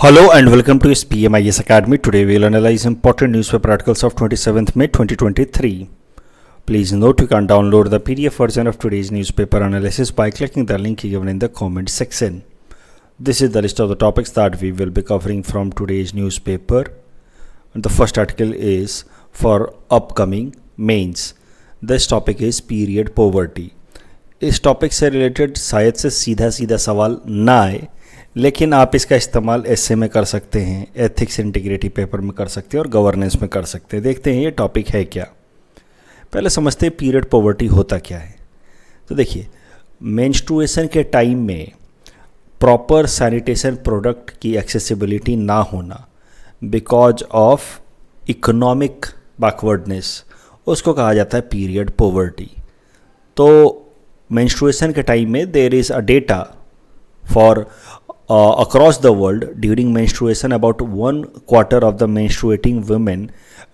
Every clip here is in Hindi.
Hello and welcome to SPMIS Academy. Today we will analyze important newspaper articles of 27th May 2023. Please note you can download the PDF version of today's newspaper analysis by clicking the link given in the comment section. This is the list of the topics that we will be covering from today's newspaper. And the first article is for upcoming mains. This topic is period poverty. इस टॉपिक से रिलेटेड शायद से सीधा सीधा सवाल ना आए, लेकिन आप इसका इस्तेमाल ऐसे में कर सकते हैं, एथिक्स इंटीग्रिटी पेपर में कर सकते हैं और गवर्नेंस में कर सकते हैं। देखते हैं ये टॉपिक है क्या। पहले समझते हैं पीरियड पॉवर्टी होता क्या है। तो देखिए, मेंस्ट्रुएशन के टाइम में प्रॉपर सैनिटेशन प्रोडक्ट की एक्सेसिबिलिटी ना होना बिकॉज ऑफ इकोनॉमिक बैकवर्डनेस, उसको कहा जाता है पीरियड पॉवर्टी। तो मेंस्ट्रुएशन के टाइम में there is a data for across the world during menstruation. About 1/4 of the menstruating women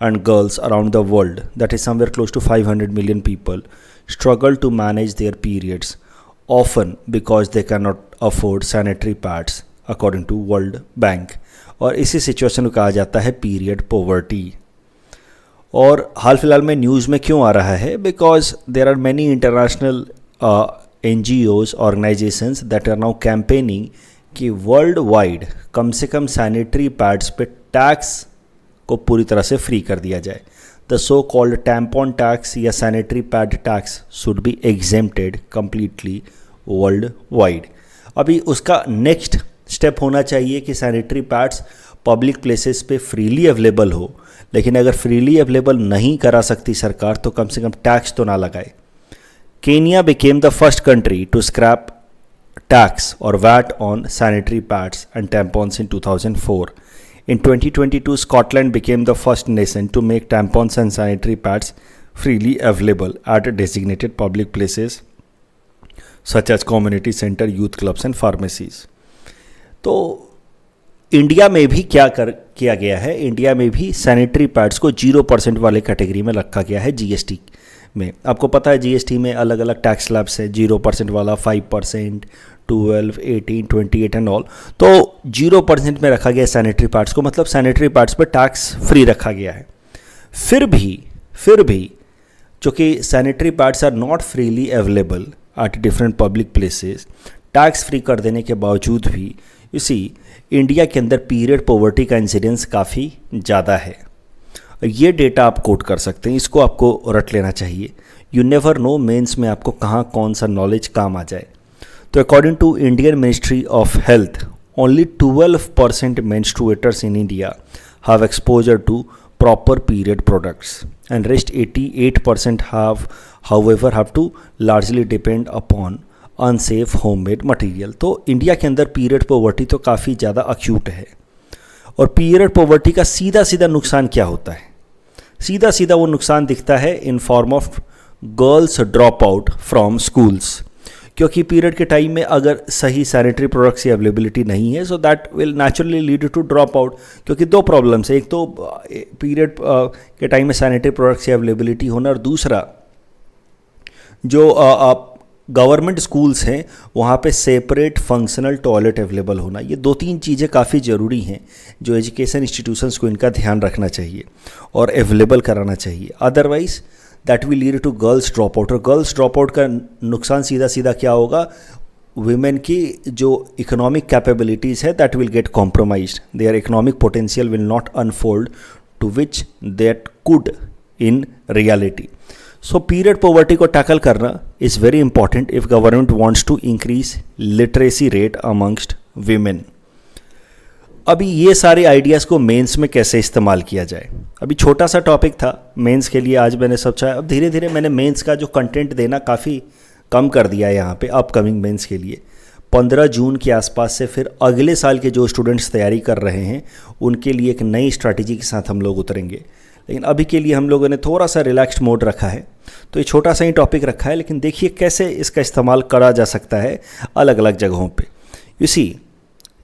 and girls around the world, that is somewhere close to 500 million people, struggle to manage their periods, often because they cannot afford sanitary pads according to World Bank. और इसी सिचुएशन को कहा जाता है पीरियड पोवर्टी। और हाल फिलहाल में न्यूज़ में क्यों आ रहा है? Because there are many international NGOs organisations that are now campaigning कि वर्ल्ड वाइड कम से कम सैनिटरी पैड्स पे टैक्स को पूरी तरह से फ्री कर दिया जाए। The so called tampon tax या sanitary pad tax should be exempted completely world wide. अभी उसका नेक्स्ट स्टेप होना चाहिए कि सैनिटरी पैड्स पब्लिक प्लेसेस पे फ्रीली अवेलेबल हो, लेकिन अगर फ्रीली अवेलेबल नहीं करा सकती सरकार तो कम से कम टैक्स तो ना लगाए। Kenya became the first country to scrap tax or VAT on sanitary pads and tampons in 2004. In 2022, Scotland became the first nation to make tampons and sanitary pads freely available at designated public places such as community center, youth clubs and pharmacies. तो इंडिया में भी किया गया है। इंडिया में भी सैनिटरी पैड्स को 0% वाले कैटेगरी में रखा गया है जीएसटी में। आपको पता है जीएसटी में अलग अलग टैक्स स्लैब्स है, 0% वाला, 5%, 12, 18, 28 एंड ऑल। तो 0% में रखा गया सैनिटरी पैड्स को, मतलब सैनिटरी पैड्स पर टैक्स फ्री रखा गया है। फिर भी चूँकि sanitary pads are not freely available at different public places, tax free कर देने के बावजूद भी इसी इंडिया के अंदर पीरियड पॉवर्टी का इंसिडेंस काफ़ी ज़्यादा है। ये डेटा आप कोट कर सकते हैं, इसको आपको रट लेना चाहिए। यू नेवर नो मेंस में आपको कहाँ कौन सा नॉलेज काम आ जाए। तो according to Indian ministry of health, only 12% menstruators in India have exposure to proper period products and rest 88% have to largely depend upon unsafe homemade material. तो इंडिया के अंदर पीरियड पॉवर्टी तो काफ़ी ज़्यादा अक्यूट है। और पीरियड पॉवर्टी का सीधा सीधा नुकसान क्या होता है? सीधा सीधा वो नुकसान दिखता है in form of girls drop out from schools, क्योंकि पीरियड के टाइम में अगर सही सैनिटरी प्रोडक्ट्स की अवेलेबिलिटी नहीं है, so that will naturally lead to drop out. क्योंकि दो प्रॉब्लम्स है, एक तो पीरियड के टाइम में सैनिटरी प्रोडक्ट्स की अवेलेबिलिटी होना, और दूसरा जो गवर्नमेंट स्कूल्स हैं वहाँ पे सेपरेट फंक्शनल टॉयलेट अवेलेबल होना। ये 2-3 चीज़ें काफ़ी ज़रूरी हैं जो एजुकेशन इंस्टीट्यूशंस को इनका ध्यान रखना चाहिए और अवेलेबल कराना चाहिए। Otherwise that will lead to girls drop out. और गर्ल्स ड्रॉप आउट का नुकसान सीधा सीधा क्या होगा? वुमेन की जो इकोनॉमिक कैपेबिलिटीज़ है that will get compromised, their economic potential will not unfold to which that could in reality. So period poverty को टैकल करना is very important if government wants to increase literacy rate amongst women. अभी ये सारे आइडियाज़ को मेंस में कैसे इस्तेमाल किया जाए, अभी छोटा सा टॉपिक था मेंस के लिए, आज मैंने सोचा अब धीरे धीरे मैंने मेंस का जो कंटेंट देना काफ़ी कम कर दिया है यहाँ पे अपकमिंग मेंस के लिए। 15 जून के आसपास से फिर अगले साल के जो स्टूडेंट्स तैयारी कर रहे हैं उनके लिए एक नई स्ट्रैटेजी के साथ हम लोग उतरेंगे। लेकिन अभी के लिए हम लोगों ने थोड़ा सा रिलैक्स्ड मोड रखा है, तो ये छोटा सा ही टॉपिक रखा है, लेकिन देखिए कैसे इसका इस्तेमाल करा जा सकता है अलग अलग जगहों पे। यू सी,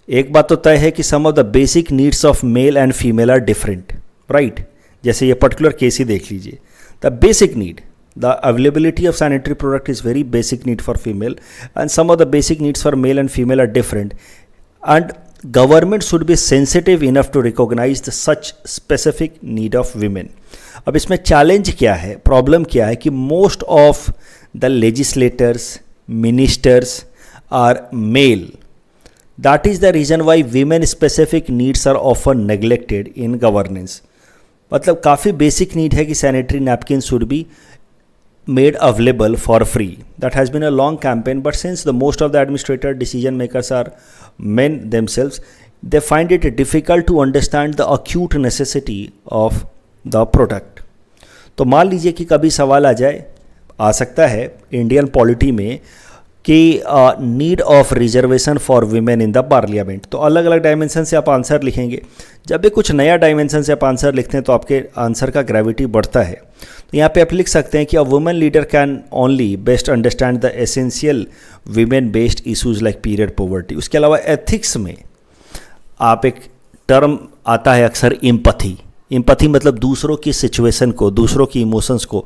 एक बात तो तय है कि some of the basic needs of male and female are different, right. जैसे ये पर्टिकुलर केस ही देख लीजिए, the basic need, the availability of sanitary product is very basic need for female and some of the basic needs for male and female are different. And government should be sensitive enough to recognise the such specific need of women. अब इसमें चैलेंज क्या है, प्रॉब्लम क्या है कि most of the legislators, ministers are male. That is the reason why women specific needs are often neglected in governance. मतलब काफ़ी बेसिक नीड है कि sanitary napkin should be made available for free. That has been a long campaign, but since the most of the administrator decision makers are men themselves, they find it difficult to understand the acute necessity of the product. तो मान लीजिए कि कभी सवाल आ सकता है इंडियन पॉलिटी में कि need of reservation for women in the parliament. तो अलग अलग डायमेंशन से आप आंसर लिखेंगे। जब भी कुछ नया डायमेंशन से आप आंसर लिखते हैं तो आपके आंसर का ग्रेविटी बढ़ता है। तो यहाँ पे आप लिख सकते हैं कि a women leader can only best understand the essential women based issues like period poverty. उसके अलावा एथिक्स में आप एक टर्म आता है अक्सर एम्पैथी। एम्पैथी मतलब दूसरों की सिचुएशन को, दूसरों की इमोशंस को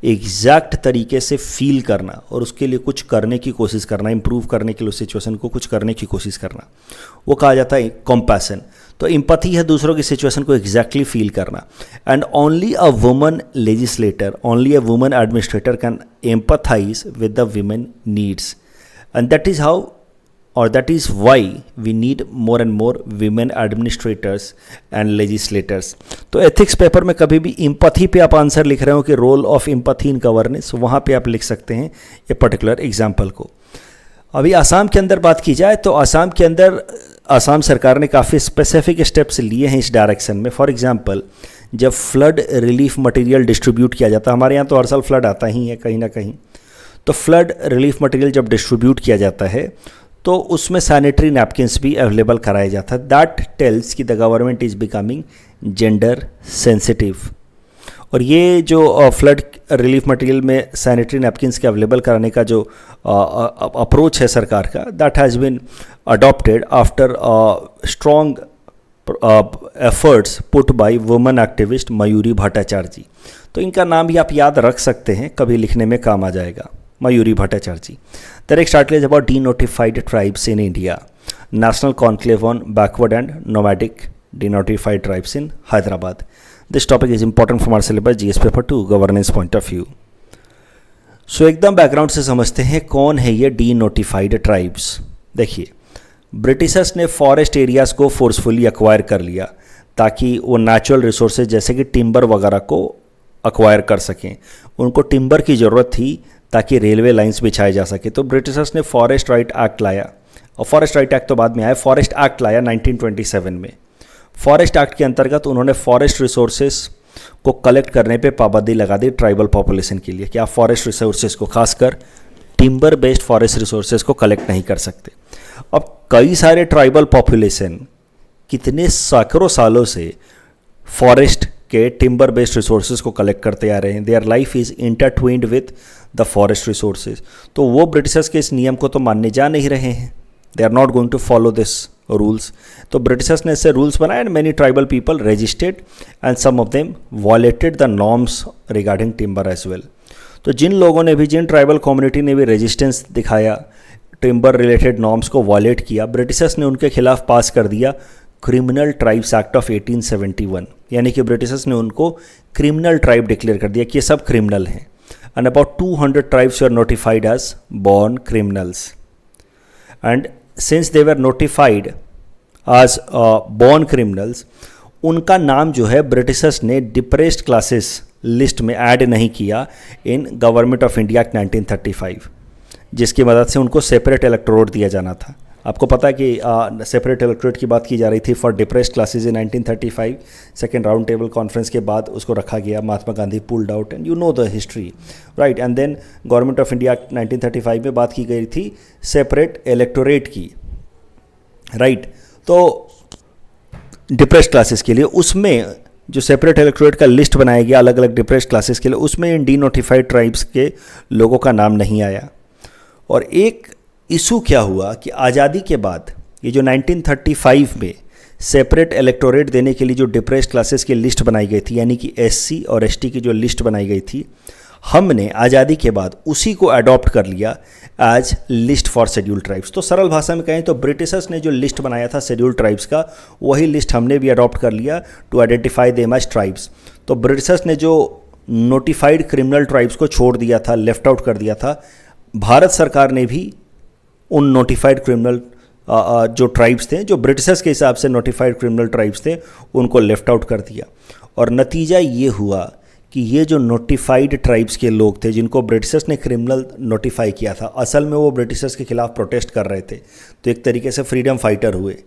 एग्जैक्ट तरीके से फील करना और उसके लिए कुछ करने की कोशिश करना, इंप्रूव करने के लिए उस सिचुएशन को कुछ करने की कोशिश करना, वो कहा जाता है कॉम्पैशन। तो एम्पैथी है दूसरों की सिचुएशन को एग्जैक्टली फील करना। And only a woman legislator, only a woman administrator can empathise with the women needs, and that is how और that is why we need more and more women administrators and legislators। तो एथिक्स पेपर में कभी भी एम्पैथी पे आप आंसर लिख रहे हो कि role of empathy in governance, वहाँ पे आप लिख सकते हैं ये पर्टिकुलर एग्जाम्पल को। अभी आसाम के अंदर बात की जाए तो आसाम के अंदर आसाम सरकार ने काफ़ी स्पेसिफिक स्टेप्स लिए हैं इस डायरेक्शन में। फॉर एग्जाम्पल, जब फ्लड रिलीफ मटेरियल डिस्ट्रीब्यूट किया जाता है, हमारे यहाँ तो हर साल फ्लड आता ही है कहीं ना कहीं, तो फ्लड रिलीफ मटेरियल जब डिस्ट्रीब्यूट किया जाता है तो उसमें सैनिटरी नैपकिन्स भी अवेलेबल कराया जाता है। दैट टेल्स कि the government is becoming gender sensitive. और ये जो फ्लड रिलीफ मटेरियल में सैनिटरी नैपकिन्स के अवेलेबल कराने का जो अप्रोच है सरकार का, that has been adopted after strong efforts put by women activist Mayuri Bhattacharya ji. तो इनका नाम भी आप याद रख सकते हैं, कभी लिखने में काम आ जाएगा, मयूरी भट्टाचार्य जी। The next article is about denotified tribes in India. National Conclave on Backward and Nomadic Denotified Tribes in Hyderabad. This topic is important from our syllabus GS paper 2 governance point of view. So एकदम बैकग्राउंड से समझते हैं कौन है ये डीनोटिफाइड ट्राइब्स। देखिए, ब्रिटिशर्स ने फॉरेस्ट एरियाज़ को फोर्सफुली एक्वायर कर लिया ताकि वो नेचुरल रिसोर्सेज जैसे कि टिम्बर वगैरह को एक्वायर कर सकें। उनको टिम्बर की ज़रूरत थी ताकि रेलवे लाइंस बिछाए जा सके। तो ब्रिटिशर्स ने फॉरेस्ट राइट एक्ट लाया, और फॉरेस्ट राइट एक्ट तो बाद में आया, फॉरेस्ट एक्ट लाया 1927 में। फॉरेस्ट एक्ट के अंतर्गत उन्होंने फॉरेस्ट रिसोर्सेज को कलेक्ट करने पे पाबंदी लगा दी ट्राइबल पॉपुलेशन के लिए कि आप फॉरेस्ट रिसोर्सेज को, खासकर टिम्बर बेस्ड फॉरेस्ट रिसोर्सेज को कलेक्ट नहीं कर सकते। अब कई सारे ट्राइबल पॉपुलेशन कितने सैकड़ों सालों से फॉरेस्ट के टिम्बर बेस्ड रिसोर्सेज को कलेक्ट करते आ रहे हैं। Their life is intertwined with the forest resources. तो वो ब्रिटिशर्स के इस नियम को तो मानने जा नहीं रहे हैं, they are not going to follow this rules. तो ब्रिटिशर्स ने ऐसे रूल्स बनाए and many tribal people registered and some of them violated the norms regarding timber as well. तो जिन लोगों ने भी, जिन ट्राइबल कम्युनिटी ने भी रेजिस्टेंस दिखाया, टिम्बर रिलेटेड नॉर्म्स को वॉयलेट किया, ब्रिटिशर्स ने उनके खिलाफ पास कर दिया क्रिमिनल ट्राइब्स एक्ट ऑफ 1871। यानी कि ब्रिटिशर्स ने उनको क्रिमिनल ट्राइब डिक्लेयर कर दिया कि ये सब क्रिमिनल हैं। And about 200 tribes were notified as born criminals. And since they were notified as born criminals, उनका नाम जो है ब्रिटिशर्स ने डिप्रेस्ड क्लासेस लिस्ट में ऐड नहीं किया in government of India act 1935, जिसकी मदद से उनको सेपरेट इलेक्टोरेट दिया जाना था। आपको पता है कि सेपरेट इलेक्टोरेट की बात की जा रही थी for depressed classes in 1935। Second round table conference के बाद उसको रखा गया, Mahatma Gandhi pulled out, and you know the history, right. And then government of India 1935 में बात की गई थी सेपरेट इलेक्टोरेट की, राइट। तो डिप्रेस्ड क्लासेस के लिए उसमें जो सेपरेट इलेक्टोरेट का लिस्ट बनाया गया अलग अलग डिप्रेस्ड क्लासेस के लिए, उसमें इन डीनोटिफाइड ट्राइब्स के लोगों का नाम नहीं आया। और एक इशू क्या हुआ कि आज़ादी के बाद ये जो 1935 में सेपरेट इलेक्टोरेट देने के लिए जो डिप्रेस्ड क्लासेस की लिस्ट बनाई गई थी, यानी कि एससी और एसटी की जो लिस्ट बनाई गई थी, हमने आज़ादी के बाद उसी को अडॉप्ट कर लिया as list for scheduled tribes. तो सरल भाषा में कहें तो ब्रिटिशर्स ने जो लिस्ट बनाया था शेड्यूल्ड ट्राइब्स का, वही लिस्ट हमने भी अडॉप्ट कर लिया to identify them as tribes. तो ब्रिटिशर्स ने जो नोटिफाइड क्रिमिनल ट्राइब्स को छोड़ दिया था, लेफ्ट आउट कर दिया था, भारत सरकार ने भी उन नोटिफाइड क्रिमिनल जो ट्राइब्स थे, जो ब्रिटिशर्स के हिसाब से नोटिफाइड क्रिमिनल ट्राइब्स थे, उनको लेफ्ट आउट कर दिया। और नतीजा ये हुआ कि ये जो नोटिफाइड ट्राइब्स के लोग थे जिनको ब्रिटिशर्स ने क्रिमिनल नोटिफाई किया था, असल में वो ब्रिटिशर्स के खिलाफ प्रोटेस्ट कर रहे थे, तो एक तरीके से फ्रीडम फाइटर हुए।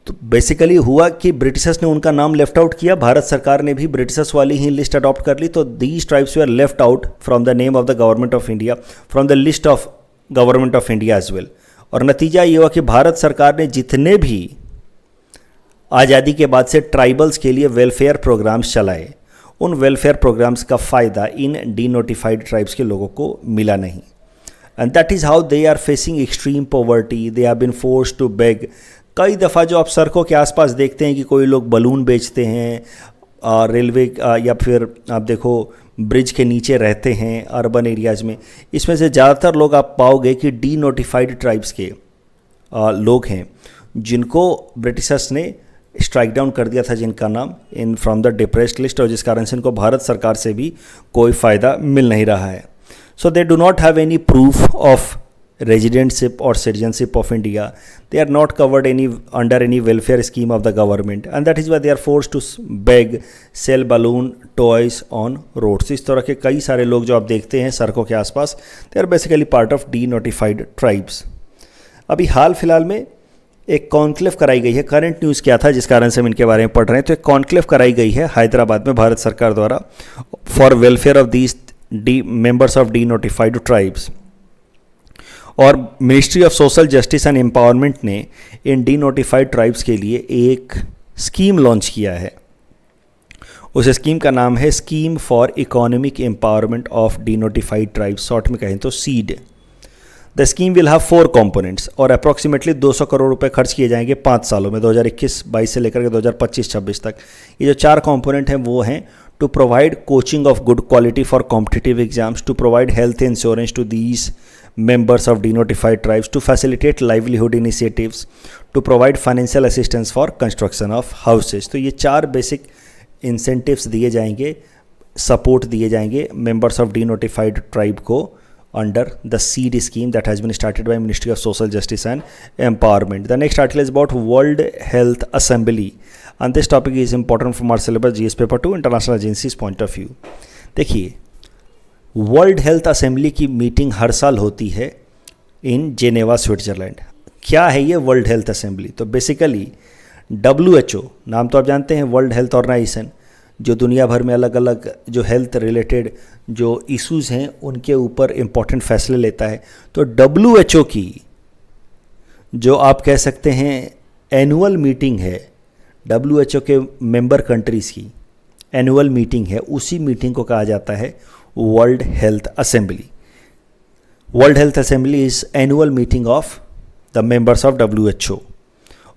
तो बेसिकली हुआ कि ब्रिटिशर्स ने उनका नाम लेफ्ट आउट किया, भारत सरकार ने भी ब्रिटिशर्स वाली ही लिस्ट अडॉप्ट कर ली, तो these tribes were left out from the name of the government of India, from the list of government of India as well. और नतीजा ये हुआ कि भारत सरकार ने जितने भी आज़ादी के बाद से ट्राइबल्स के लिए वेलफेयर प्रोग्राम्स चलाए, उन वेलफेयर प्रोग्राम्स का फ़ायदा इन डी नोटिफाइड ट्राइब्स के लोगों को मिला नहीं। And that is how they are facing extreme poverty, they have been forced to beg. कई दफ़ा जो आप सड़कों के आसपास देखते हैं कि कोई लोग बलून बेचते हैं, रेलवे या फिर आप देखो ब्रिज के नीचे रहते हैं अर्बन एरियाज़ में, इसमें से ज़्यादातर लोग आप पाओगे कि डी नोटिफाइड ट्राइब्स के लोग हैं जिनको ब्रिटिशर्स ने स्ट्राइक डाउन कर दिया था, जिनका नाम in from the depressed list, और जिस कारण से इनको भारत सरकार से भी कोई फ़ायदा मिल नहीं रहा है। So they do not have any proof of residentship or citizenship of India. They are not covered under any welfare scheme of the government, and that is why they are forced to beg, sell balloon toys on roads. इस तरह के कई सारे लोग जो आप देखते हैं सड़कों के आसपास, they are basically part of denotified tribes. अभी हाल फिलहाल में एक कॉन्क्लेव कराई गई है, करंट न्यूज़ क्या था जिस कारण से हम इनके बारे में पढ़ रहे हैं, तो एक कॉन्क्लेव कराई गई है हैदराबाद में भारत सरकार द्वारा for welfare of these members of the notified tribes. और ministry of social justice and empowerment ने इन डी नोटिफाइड ट्राइब्स के लिए एक स्कीम लॉन्च किया है। उस स्कीम का नाम है scheme for economic empowerment of the notified tribes, short में कहें तो seed. The scheme will have 4 components और अप्रॉक्सीमेटली 200 करोड़ रुपए खर्च किए जाएंगे 5 सालों में, 2021-22 से लेकर के 2025-26 तक। ये जो 4 कंपोनेंट हैं वो हैं to provide coaching of good quality for competitive exams, to provide health insurance to these members of denotified tribes, to facilitate livelihood initiatives, to provide financial assistance for construction of houses। तो ये 4 बेसिक incentives दिए जाएंगे, सपोर्ट दिए जाएंगे members of denotified tribe को under the seed scheme that has been started by Ministry of Social Justice and Empowerment. The next article is about World Health Assembly, and this topic is important from our syllabus GS paper 2 international agencies point of view. देखिए, वर्ल्ड हेल्थ असेंबली की मीटिंग हर साल होती है इन जेनेवा स्विट्ज़रलैंड। क्या है ये वर्ल्ड हेल्थ असेंबली? तो बेसिकली WHO, नाम तो आप जानते हैं, वर्ल्ड हेल्थ ऑर्गेनाइजेशन, जो दुनिया भर में अलग अलग जो हेल्थ रिलेटेड जो इश्यूज़ हैं उनके ऊपर इम्पोर्टेंट फैसले लेता है। तो WHO की जो आप कह सकते हैं एनुअल मीटिंग है, WHO के मेंबर कंट्रीज़ की एनुअल मीटिंग है, उसी मीटिंग को कहा जाता है world health assembly. World health assembly is annual meeting of the members of WHO,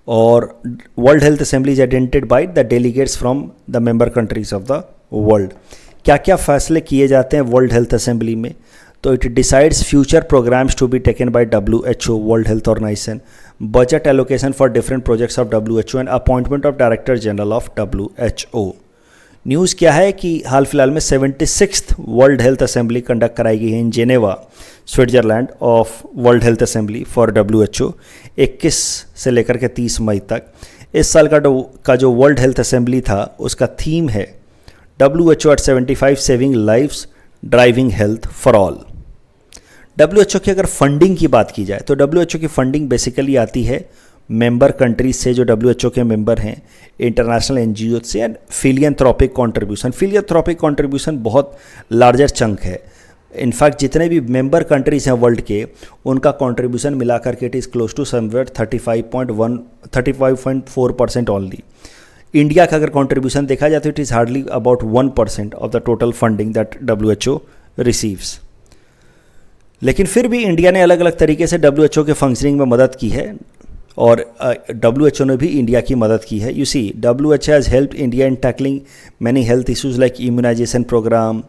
और world health assembly is attended by the delegates from the member countries of the world. क्या क्या फैसले किए जाते हैं वर्ल्ड हेल्थ असेंबली में? तो it decides future programmes to be taken by WHO, world health organisation, budget allocation for different projects of WHO and appointment of director general of WHO। News क्या है कि हाल फिलहाल में 76th world health assembly conduct कराई गई है in Geneva Switzerland of world health assembly for WHO 21 से लेकर के 30 मई तक। इस साल का जो वर्ल्ड हेल्थ असेंबली था उसका थीम है WHO at 75 saving lives driving health for all. WHO की अगर फंडिंग की बात की जाए तो WHO की फंडिंग बेसिकली आती है मेंबर कंट्रीज से, जो WHO के मेंबर हैं, इंटरनेशनल NGO से, एंड फिलियंथ्रोपिक कंट्रीब्यूशन। फिलियंथ्रोपिक कंट्रीब्यूशन बहुत लार्जर चंक है। इनफैक्ट जितने भी मेंबर कंट्रीज़ हैं वर्ल्ड के, उनका कंट्रीब्यूशन मिलाकर के it is close to somewhere 35.4% only. India का अगर कंट्रीब्यूशन देखा जाए तो it is hardly about 1% of the total funding that WHO receives. लेकिन फिर भी इंडिया ने अलग अलग तरीके से WHO के फंक्शनिंग में मदद की है, और WHO ने भी इंडिया की मदद की है। You see, WHO has help India in tackling many health issues like immunisation programme,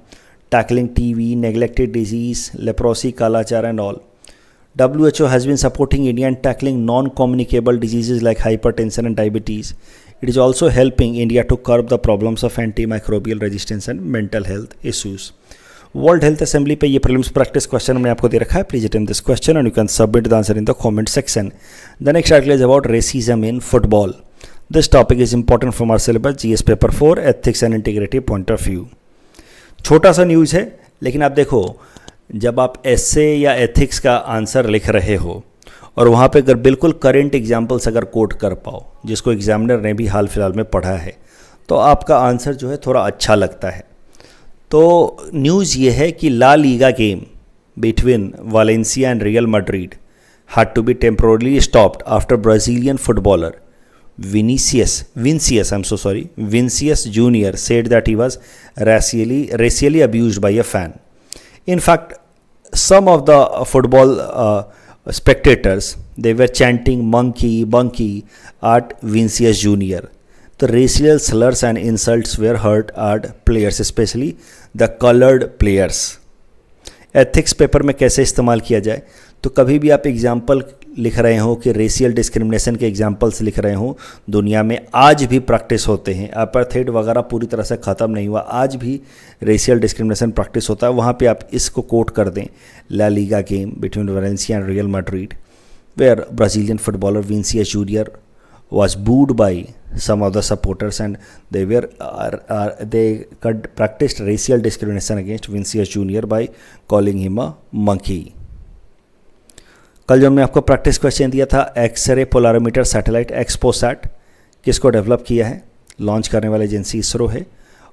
tackling TB, neglected disease, leprosy, kalachar and all. WHO has been supporting India in tackling non-communicable diseases like hypertension and diabetes. It is also helping India to curb the problems of antimicrobial resistance and mental health issues. World health assembly पे ये प्रीलिम्स प्रैक्टिस क्वेश्चन हमने आपको दे रखा है. Please attempt this question and you can submit the answer in the comment section. The next article is about racism in football. This topic is important from our syllabus GS paper 4 ethics and integrity point of view. छोटा सा न्यूज़ है, लेकिन आप देखो जब आप एसे या एथिक्स का आंसर लिख रहे हो और वहाँ पे अगर बिल्कुल करेंट एग्जाम्पल्स अगर कोट कर पाओ जिसको एग्जामिनर ने भी हाल फिलहाल में पढ़ा है, तो आपका आंसर जो है थोड़ा अच्छा लगता है. तो न्यूज़ ये है कि La Liga game between Valencia and Real Madrid had to be temporarily stopped after Brazilian footballer Vinicius Junior said that he was racially abused by a fan. In fact, some of the football spectators, they were chanting monkey at Vinicius Junior. The racial slurs and insults were heard at players, especially the colored players. Ethics paper में कैसे इस्तेमाल किया जाए, तो कभी भी आप एग्जाम्पल लिख रहे हो कि रेशियल डिस्क्रिमिनेशन के एग्जाम्पल्स लिख रहे हो, दुनिया में आज भी प्रैक्टिस होते हैं. अपार्थाइड वगैरह पूरी तरह से ख़त्म नहीं हुआ, आज भी रेशियल डिस्क्रिमिनेशन प्रैक्टिस होता है. वहाँ पे आप इसको कोट कर दें, La Liga game between Valencia and Real Madrid where Brazilian footballer Vinicius junior was booed by some of the supporters and they practiced racial discrimination against Vinicius Junior by calling him a monkey. कल जो हमने आपको प्रैक्टिस क्वेश्चन दिया था, एक्सरे पोलारोमीटर सैटेलाइट एक्सपोसैट किसको डेवलप किया है, लॉन्च करने वाली एजेंसी इसरो है.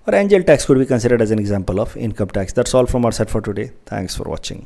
और angel tax could be considered as an example of income tax. That's all from our side for today. Thanks for watching.